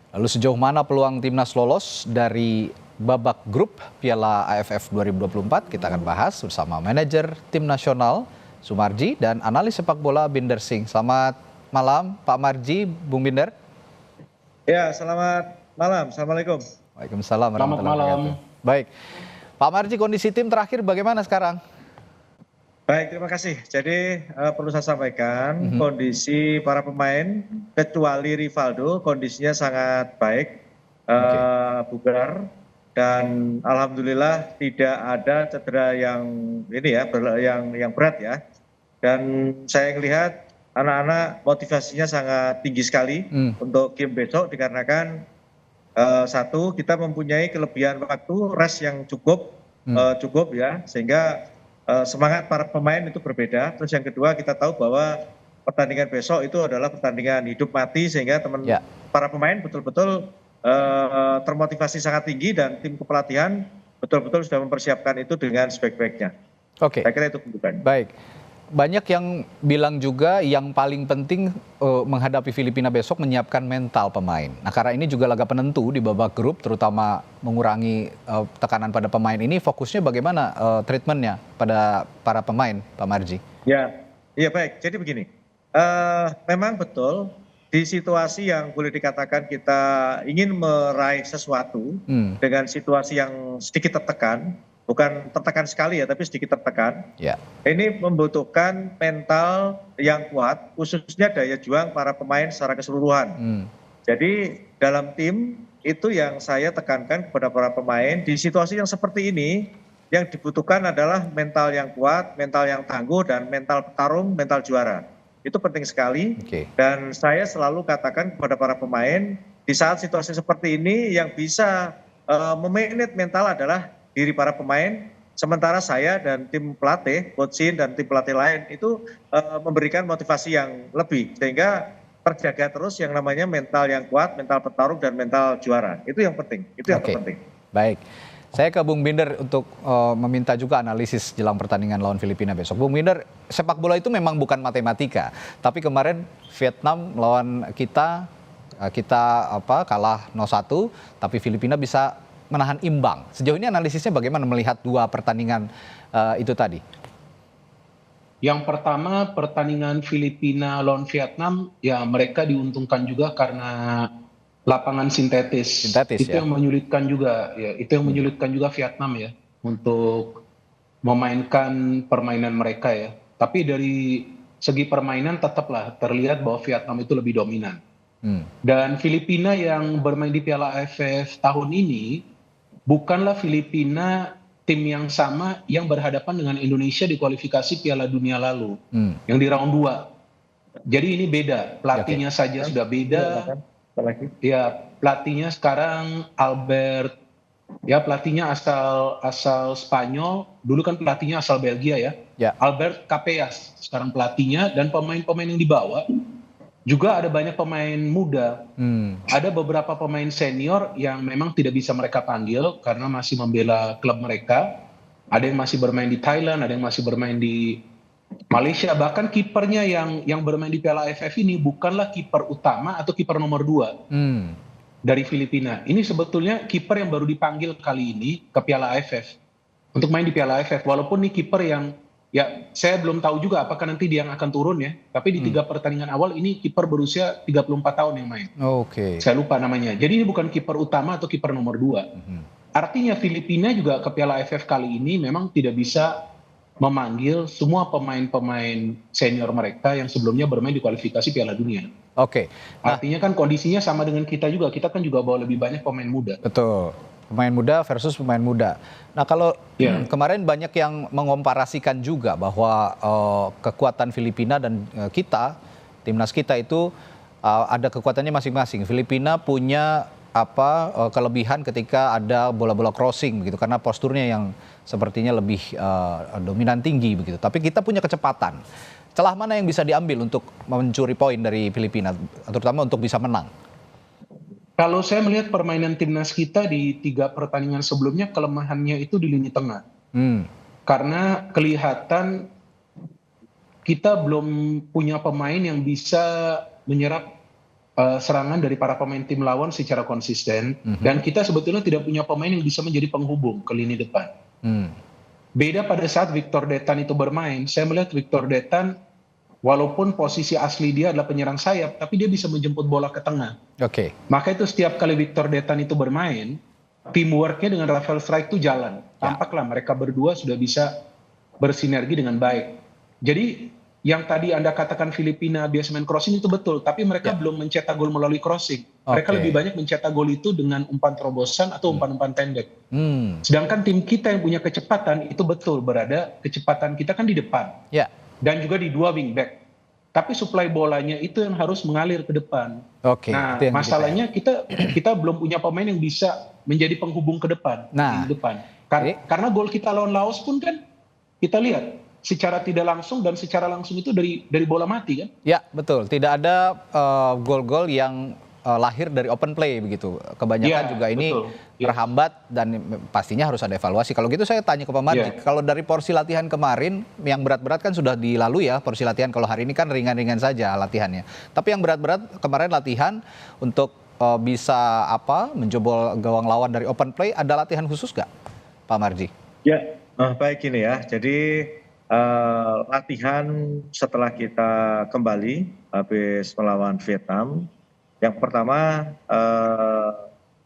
Lalu sejauh mana peluang timnas lolos dari babak grup Piala AFF 2024? Kita akan bahas bersama manajer tim nasional Sumarji dan analis sepak bola Binder Singh. Selamat malam Pak Marji, Bung Binder. Ya, selamat malam. Assalamualaikum. Waalaikumsalam Selamat warahmatullahi malam. wabarakatuh. Baik, Pak Marji, kondisi tim terakhir bagaimana sekarang? Baik, terima kasih. Jadi perlu saya sampaikan kondisi para pemain kecuali Rivaldo kondisinya sangat baik, bugar, dan alhamdulillah tidak ada cedera yang ini ya, yang berat ya. Dan saya melihat anak-anak motivasinya sangat tinggi sekali untuk game besok dikarenakan satu, kita mempunyai kelebihan waktu rest yang cukup ya, sehingga semangat para pemain itu berbeda. Terus yang kedua, kita tahu bahwa pertandingan besok itu adalah pertandingan hidup mati, sehingga para pemain betul-betul termotivasi sangat tinggi dan tim kepelatihan betul-betul sudah mempersiapkan itu dengan sebaik-baiknya. Oke. Saya kira itu kebutuhan. Baik. Banyak yang bilang juga yang paling penting menghadapi Filipina besok menyiapkan mental pemain. Nah, karena ini juga laga penentu di babak grup, terutama mengurangi tekanan pada pemain ini, fokusnya bagaimana treatmentnya pada para pemain, Pak Marji? Ya, iya baik. Jadi begini, memang betul di situasi yang boleh dikatakan kita ingin meraih sesuatu dengan situasi yang sedikit tertekan, bukan tertekan sekali ya, tapi sedikit tertekan. Ini membutuhkan mental yang kuat, khususnya daya juang para pemain secara keseluruhan. Jadi dalam tim itu yang saya tekankan kepada para pemain di situasi yang seperti ini, yang dibutuhkan adalah mental yang kuat, mental yang tangguh, dan mental petarung, mental juara. Itu penting sekali. Dan saya selalu katakan kepada para pemain, di saat situasi seperti ini yang bisa memanage mental adalah diri para pemain, sementara saya dan tim pelatih, Coach Shin dan tim pelatih lain itu memberikan motivasi yang lebih, sehingga terjaga terus yang namanya mental yang kuat, mental petarung, dan mental juara. Itu yang penting, itu yang terpenting. Baik, saya ke Bung Binder untuk meminta juga analisis jelang pertandingan lawan Filipina besok. Bung Binder, sepak bola itu memang bukan matematika, tapi kemarin Vietnam lawan kita kalah 0-1, tapi Filipina bisa menahan imbang. Sejauh ini analisisnya bagaimana melihat dua pertandingan itu tadi? Yang pertama, pertandingan Filipina lawan Vietnam, ya mereka diuntungkan juga karena lapangan sintetis. Itu yang menyulitkan juga, ya itu yang menyulitkan juga Vietnam ya untuk memainkan permainan mereka ya. Tapi dari segi permainan tetaplah terlihat bahwa Vietnam itu lebih dominan. Dan Filipina yang bermain di Piala AFF tahun ini bukanlah Filipina tim yang sama yang berhadapan dengan Indonesia di kualifikasi Piala Dunia lalu, yang di round 2. Jadi ini beda, pelatihnya saja sudah beda. Ya, pelatihnya sekarang Albert, ya pelatihnya asal Spanyol, dulu kan pelatihnya asal Belgia ya. Albert Capellas sekarang pelatihnya, dan pemain-pemain yang dibawa juga ada banyak pemain muda. Ada beberapa pemain senior yang memang tidak bisa mereka panggil karena masih membela klub mereka. Ada yang masih bermain di Thailand, ada yang masih bermain di Malaysia. Bahkan kipernya yang bermain di Piala AFF ini bukanlah kiper utama atau kiper nomor 2 dari Filipina. Ini sebetulnya kiper yang baru dipanggil kali ini ke Piala AFF untuk main di Piala AFF. Walaupun ini kiper yang ya saya belum tahu juga apakah nanti dia yang akan turun ya. Tapi di 3 pertandingan awal ini kiper berusia 34 tahun yang main. Saya lupa namanya. Jadi ini bukan kiper utama atau kiper nomor 2. Artinya Filipina juga ke Piala AFF kali ini memang tidak bisa memanggil semua pemain-pemain senior mereka yang sebelumnya bermain di kualifikasi Piala Dunia. Artinya kan kondisinya sama dengan kita juga. Kita kan juga bawa lebih banyak pemain muda. Betul. Pemain muda versus pemain muda. Nah, kalau kemarin banyak yang mengomparasikan juga bahwa kekuatan Filipina dan timnas kita itu ada kekuatannya masing-masing. Filipina punya kelebihan ketika ada bola-bola crossing begitu, karena posturnya yang sepertinya lebih dominan tinggi begitu. Tapi kita punya kecepatan. Celah mana yang bisa diambil untuk mencuri poin dari Filipina, terutama untuk bisa menang? Kalau saya melihat permainan timnas kita di 3 pertandingan sebelumnya, kelemahannya itu di lini tengah. Karena kelihatan kita belum punya pemain yang bisa menyerap serangan dari para pemain tim lawan secara konsisten, dan kita sebetulnya tidak punya pemain yang bisa menjadi penghubung ke lini depan. Beda pada saat Victor Detan itu bermain, saya melihat Victor Detan walaupun posisi asli dia adalah penyerang sayap, tapi dia bisa menjemput bola ke tengah. Maka itu setiap kali Victor Detan itu bermain, teamworknya dengan Rafael Struijk itu jalan. Tampaklah mereka berdua sudah bisa bersinergi dengan baik. Jadi yang tadi Anda katakan Filipina biasa main crossing itu betul, tapi mereka belum mencetak gol melalui crossing. Mereka lebih banyak mencetak gol itu dengan umpan terobosan atau umpan-umpan pendek. Sedangkan tim kita yang punya kecepatan itu betul berada, kecepatan kita kan di depan. Dan juga di dua wing back. Tapi suplai bolanya itu yang harus mengalir ke depan. Nah, masalahnya kita belum punya pemain yang bisa menjadi penghubung ke depan. Di depan. Karena gol kita lawan Laos pun kan kita lihat secara tidak langsung dan secara langsung itu dari bola mati kan? Ya, betul. Tidak ada gol-gol yang lahir dari open play begitu. Kebanyakan juga ini terhambat dan pastinya harus ada evaluasi. Kalau gitu saya tanya ke Pak Marji, kalau dari porsi latihan kemarin yang berat-berat kan sudah dilalui ya porsi latihan. Kalau hari ini kan ringan-ringan saja latihannya. Tapi yang berat-berat kemarin latihan untuk bisa menjebol gawang lawan dari open play, ada latihan khusus nggak, Pak Marji? Ya, baik ini ya. Jadi latihan setelah kita kembali habis melawan Vietnam, yang pertama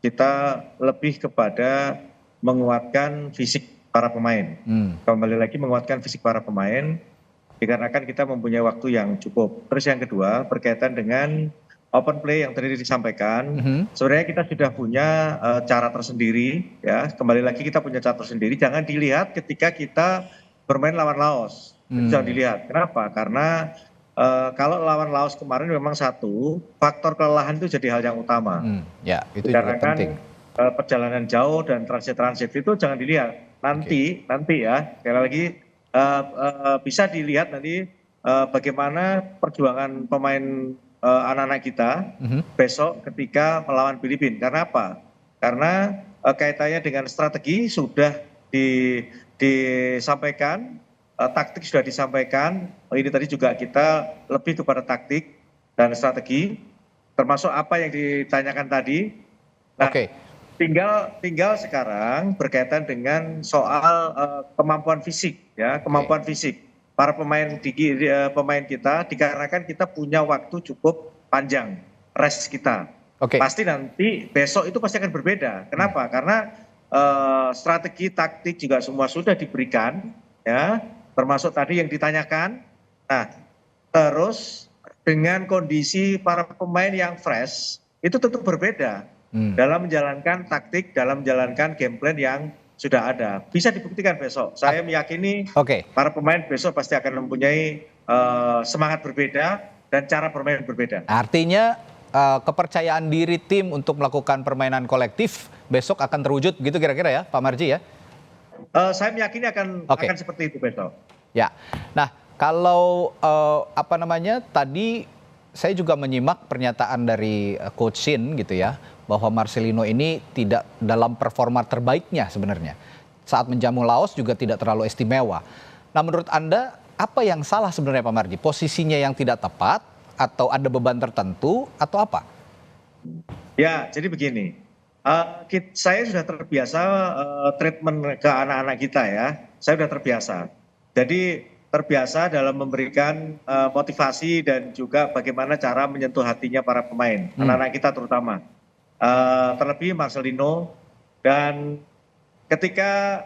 kita lebih kepada menguatkan fisik para pemain. Kembali lagi menguatkan fisik para pemain dikarenakan kita mempunyai waktu yang cukup. Terus yang kedua berkaitan dengan open play yang tadi disampaikan, sebenarnya kita sudah punya cara tersendiri ya. Kembali lagi kita punya cara tersendiri, jangan dilihat ketika kita bermain lawan Laos. Jangan dilihat. Kenapa? Karena kalau lawan Laos kemarin memang faktor kelelahan itu jadi hal yang utama. Ya, itu juga penting. Perjalanan jauh dan transit itu jangan dilihat. Nanti ya, sekali lagi bisa dilihat nanti bagaimana perjuangan pemain anak-anak kita besok ketika melawan Filipina. Karena apa? Karena kaitannya dengan strategi sudah disampaikan, taktik sudah disampaikan. Ini tadi juga kita lebih kepada taktik dan strategi, termasuk apa yang ditanyakan tadi. Nah, tinggal sekarang berkaitan dengan soal kemampuan fisik, ya, kemampuan fisik para pemain kita, dikarenakan kita punya waktu cukup panjang rest kita. Pasti nanti besok itu pasti akan berbeda. Kenapa? Karena strategi taktik juga semua sudah diberikan, ya, termasuk tadi yang ditanyakan. Nah, terus dengan kondisi para pemain yang fresh itu tentu berbeda dalam menjalankan taktik, dalam menjalankan game plan yang sudah ada. Bisa dibuktikan besok. Saya meyakini para pemain besok pasti akan mempunyai semangat berbeda dan cara bermain berbeda. Artinya kepercayaan diri tim untuk melakukan permainan kolektif besok akan terwujud gitu kira-kira ya Pak Marji ya? Saya meyakini akan seperti itu besok. Ya, nah kalau tadi saya juga menyimak pernyataan dari Coach Shin gitu ya, bahwa Marcelino ini tidak dalam performa terbaiknya sebenarnya. Saat menjamu Laos juga tidak terlalu istimewa. Nah menurut Anda apa yang salah sebenarnya Pak Marji? Posisinya yang tidak tepat atau ada beban tertentu atau apa? Ya, jadi begini. Saya sudah terbiasa treatment ke anak-anak kita ya. Saya sudah terbiasa. Jadi terbiasa dalam memberikan motivasi dan juga bagaimana cara menyentuh hatinya para pemain, anak-anak kita terutama. Terlebih Marcelino, dan ketika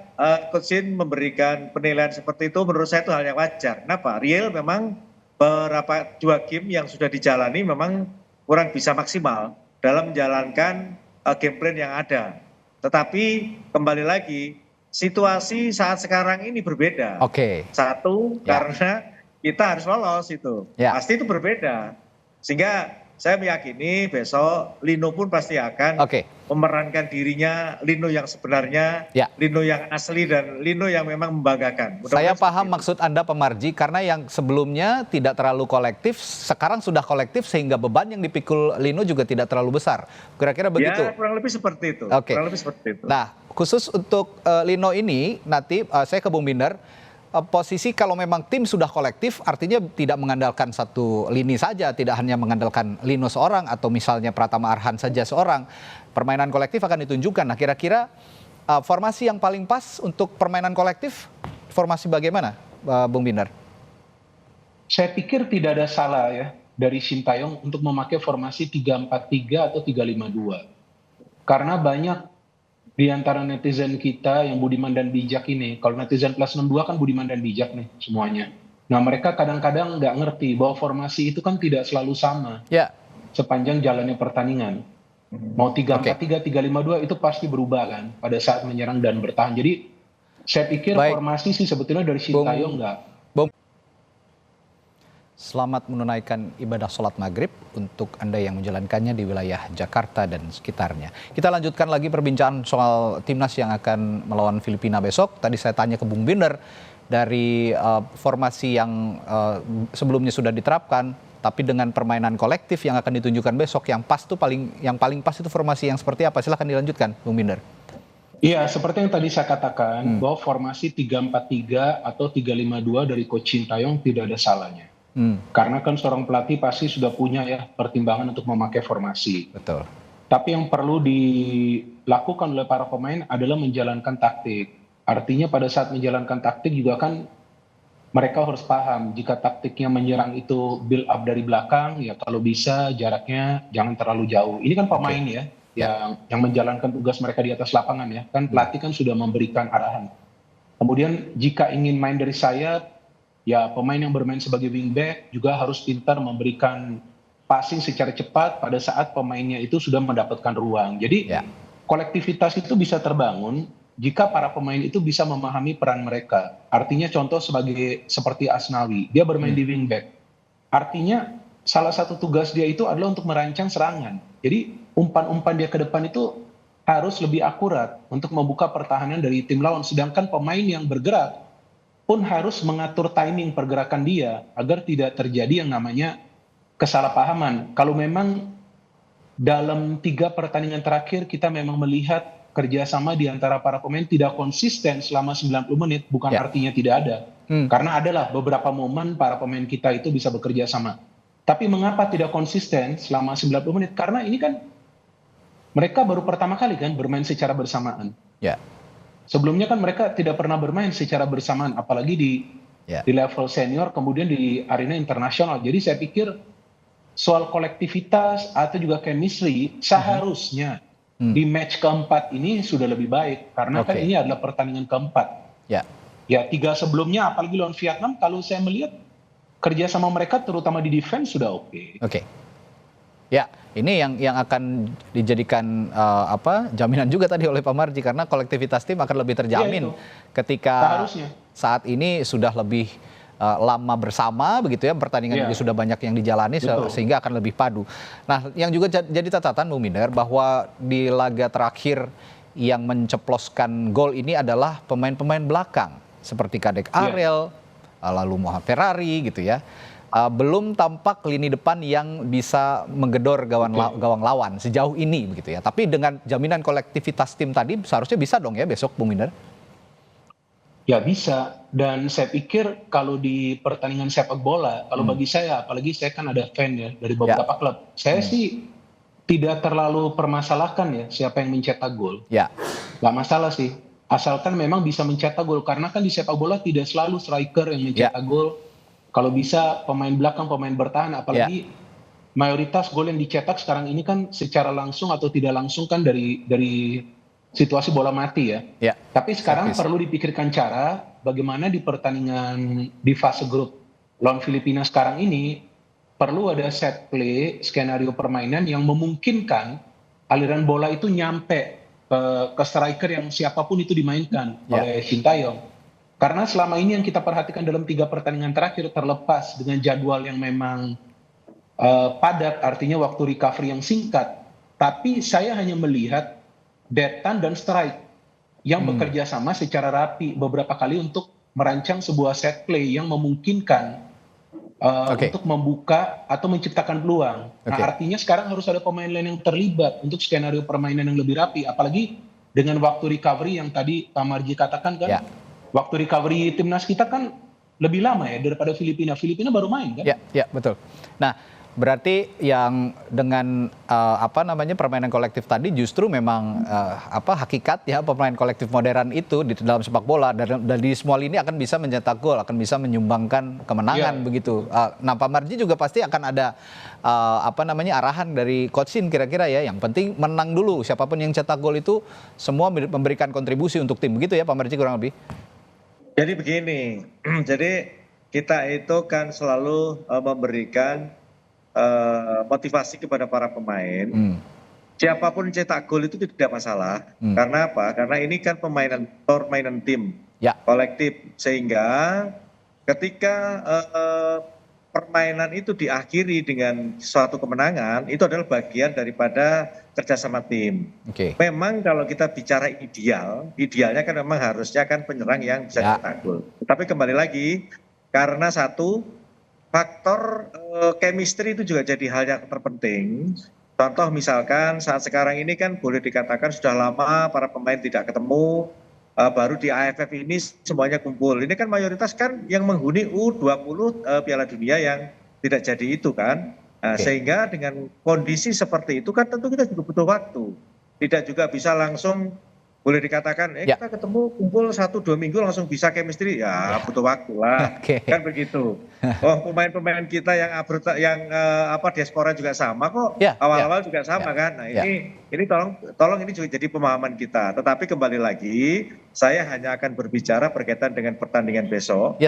Coach Shin memberikan penilaian seperti itu menurut saya itu hal yang wajar. Kenapa? Real memang beberapa 2 game yang sudah dijalani memang kurang bisa maksimal dalam menjalankan game plan yang ada. Tetapi kembali lagi situasi saat sekarang ini berbeda. Satu, karena kita harus lolos itu. Pasti itu berbeda. Sehingga saya meyakini besok Lino pun pasti akan memerankan dirinya, Lino yang sebenarnya, Lino yang asli dan Lino yang memang membanggakan. Saya paham maksud Anda Pak Marji, karena yang sebelumnya tidak terlalu kolektif, sekarang sudah kolektif sehingga beban yang dipikul Lino juga tidak terlalu besar. Kira-kira begitu? Ya, kurang lebih seperti itu. Kurang lebih seperti itu. Nah, khusus untuk Lino ini, nanti saya ke Bung Binder, posisi kalau memang tim sudah kolektif artinya tidak mengandalkan satu lini saja, tidak hanya mengandalkan Lino seorang atau misalnya Pratama Arhan saja seorang. Permainan kolektif akan ditunjukkan. Nah, kira-kira formasi yang paling pas untuk permainan kolektif, formasi bagaimana, Bung Binder? Saya pikir tidak ada salah ya dari Sintayong untuk memakai formasi 3-4-3 atau 3-5-2. Karena banyak di antara netizen kita yang budiman dan bijak ini, kalau netizen plus 62 kan budiman dan bijak nih semuanya. Nah, mereka kadang-kadang nggak ngerti bahwa formasi itu kan tidak selalu sama sepanjang jalannya pertandingan. Mau 3-4-3, 3-5-2 itu pasti berubah kan pada saat menyerang dan bertahan. Jadi saya pikir formasi sih sebetulnya dari Sintayong nggak. Selamat menunaikan ibadah sholat maghrib untuk Anda yang menjalankannya di wilayah Jakarta dan sekitarnya. Kita lanjutkan lagi perbincangan soal timnas yang akan melawan Filipina besok. Tadi saya tanya ke Bung Binder dari formasi yang sebelumnya sudah diterapkan, tapi dengan permainan kolektif yang akan ditunjukkan besok, yang paling pas itu formasi yang seperti apa? Silahkan dilanjutkan, Bung Binder. Iya, seperti yang tadi saya katakan, bahwa formasi 3-4-3 atau 3-5-2 dari Coach Sintayong tidak ada salahnya. Karena kan seorang pelatih pasti sudah punya ya pertimbangan untuk memakai formasi. Betul. Tapi yang perlu dilakukan oleh para pemain adalah menjalankan taktik. Artinya pada saat menjalankan taktik juga kan mereka harus paham jika taktiknya menyerang itu build up dari belakang, ya kalau bisa jaraknya jangan terlalu jauh. Ini kan pemain ya yang menjalankan tugas mereka di atas lapangan ya. Kan pelatih kan sudah memberikan arahan. Kemudian jika ingin main dari sayap, ya pemain yang bermain sebagai wingback juga harus pintar memberikan passing secara cepat pada saat pemainnya itu sudah mendapatkan ruang. Jadi kolektivitas itu bisa terbangun jika para pemain itu bisa memahami peran mereka. Artinya contoh seperti Asnawi, dia bermain di wingback. Artinya salah satu tugas dia itu adalah untuk merancang serangan. Jadi umpan-umpan dia ke depan itu harus lebih akurat untuk membuka pertahanan dari tim lawan. Sedangkan pemain yang bergerak pun harus mengatur timing pergerakan dia agar tidak terjadi yang namanya kesalahpahaman. Kalau memang dalam 3 pertandingan terakhir kita memang melihat kerjasama di antara para pemain tidak konsisten selama 90 menit, bukan artinya tidak ada. Karena adalah beberapa momen para pemain kita itu bisa bekerja sama. Tapi mengapa tidak konsisten selama 90 menit? Karena ini kan mereka baru pertama kali kan bermain secara bersamaan. Sebelumnya kan mereka tidak pernah bermain secara bersamaan, apalagi di level senior, kemudian di arena internasional. Jadi saya pikir soal kolektivitas atau juga chemistry seharusnya di match keempat ini sudah lebih baik. Karena kan ini adalah pertandingan keempat. Ya 3 sebelumnya, apalagi lawan Vietnam, kalau saya melihat kerja sama mereka terutama di defense sudah oke. Ya, ini yang akan dijadikan jaminan juga tadi oleh Pak Marji, karena kolektivitas tim akan lebih terjamin ketika saat ini sudah lebih lama bersama begitu ya, pertandingan juga sudah banyak yang dijalani sehingga akan lebih padu. Nah, yang juga jadi catatan Bung Binder bahwa di laga terakhir yang menceploskan gol ini adalah pemain-pemain belakang seperti Kadek Ariel, lalu Muhammad Ferrari gitu ya. Belum tampak lini depan yang bisa menggedor gawang lawan sejauh ini begitu ya. Tapi dengan jaminan kolektivitas tim tadi seharusnya bisa dong ya besok, Bung Binder? Ya bisa, dan saya pikir kalau di pertandingan sepak bola, kalau bagi saya, apalagi saya kan ada fan ya dari beberapa klub, saya sih tidak terlalu permasalahkan ya siapa yang mencetak gol. Nggak masalah sih, asalkan memang bisa mencetak gol, karena kan di sepak bola tidak selalu striker yang mencetak gol. Kalau bisa pemain belakang, pemain bertahan, apalagi mayoritas gol yang dicetak sekarang ini kan secara langsung atau tidak langsung kan dari situasi bola mati ya. Tapi sekarang perlu dipikirkan cara bagaimana di pertandingan di fase grup lawan Filipina sekarang ini perlu ada set play, skenario permainan yang memungkinkan aliran bola itu nyampe ke striker yang siapapun itu dimainkan oleh Sintayong. Karena selama ini yang kita perhatikan dalam 3 pertandingan terakhir, terlepas dengan jadwal yang memang padat, artinya waktu recovery yang singkat, tapi saya hanya melihat Detan dan Strike yang bekerja sama secara rapi beberapa kali untuk merancang sebuah set play yang memungkinkan untuk membuka atau menciptakan peluang. Nah, artinya sekarang harus ada pemain lain yang terlibat untuk skenario permainan yang lebih rapi, apalagi dengan waktu recovery yang tadi Pak Marji katakan kan. waktu recovery timnas kita kan lebih lama ya daripada Filipina. Filipina baru main kan? Ya, betul. Nah, berarti yang dengan permainan kolektif tadi justru memang hakikat ya pemain kolektif modern itu di dalam sepak bola dan di semua lini akan bisa mencetak gol, akan bisa menyumbangkan kemenangan begitu. Nah, Pak Marji juga pasti akan ada arahan dari Coach Shin kira-kira ya. Yang penting menang dulu. Siapapun yang cetak gol itu semua memberikan kontribusi untuk tim. Begitu ya Pak Marji kurang lebih. Jadi begini, jadi kita itu kan selalu memberikan motivasi kepada para pemain. Siapapun cetak gol itu tidak masalah. Karena apa? Karena ini kan permainan tim, kolektif. Sehingga ketika permainan itu diakhiri dengan suatu kemenangan, itu adalah bagian daripada kerjasama tim. Memang kalau kita bicara idealnya kan memang harusnya kan penyerang yang bisa cetak gol. Tapi kembali lagi, karena satu faktor chemistry itu juga jadi hal yang terpenting. Contoh misalkan saat sekarang ini kan boleh dikatakan sudah lama para pemain tidak ketemu, baru di AFF ini semuanya kumpul. Ini kan mayoritas kan yang menghuni U20 Piala Dunia yang tidak jadi itu kan. Sehingga dengan kondisi seperti itu kan tentu kita juga butuh waktu. Tidak juga bisa langsung boleh dikatakan kita ketemu kumpul 1-2 minggu langsung bisa chemistry, ya butuh waktu lah. Kan begitu. Pemain-pemain kita yang diaspora juga sama kok, awal-awal juga sama kan. Nah, ini tolong ini juga jadi pemahaman kita. Tetapi kembali lagi, saya hanya akan berbicara berkaitan dengan pertandingan besok.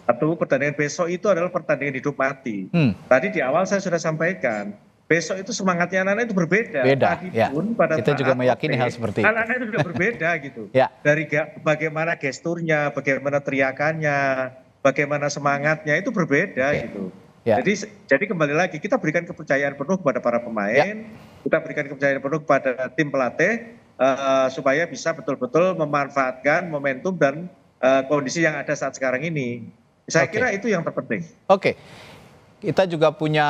Satu, pertandingan besok itu adalah pertandingan hidup mati. Tadi di awal saya sudah sampaikan, besok itu semangatnya anak-anak itu berbeda. Pun pada kita juga meyakini hal seperti itu. Anak-anak itu sudah berbeda gitu. Dari bagaimana gesturnya, bagaimana teriakannya, bagaimana semangatnya itu berbeda gitu. Jadi kembali lagi kita berikan kepercayaan penuh kepada para pemain, kita berikan kepercayaan penuh kepada tim pelatih supaya bisa betul-betul memanfaatkan momentum dan kondisi yang ada saat sekarang ini. Saya kira itu yang terpenting. Kita juga punya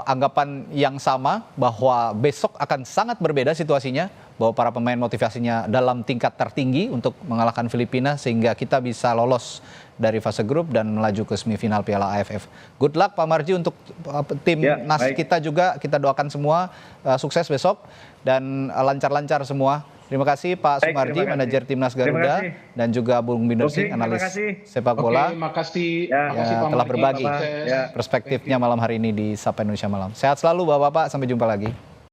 anggapan yang sama bahwa besok akan sangat berbeda situasinya, bahwa para pemain motivasinya dalam tingkat tertinggi untuk mengalahkan Filipina sehingga kita bisa lolos dari fase grup dan melaju ke semifinal Piala AFF. Good luck Pak Marji untuk tim nas kita juga, kita doakan semua sukses besok dan lancar-lancar semua. Terima kasih Pak Sumarji, manajer Timnas Garuda, dan juga Bung Binder Singh, analis sepak bola. Terima kasih telah berbagi perspektifnya malam hari ini di Sapa Indonesia Malam. Sehat selalu Bapak-Bapak, sampai jumpa lagi.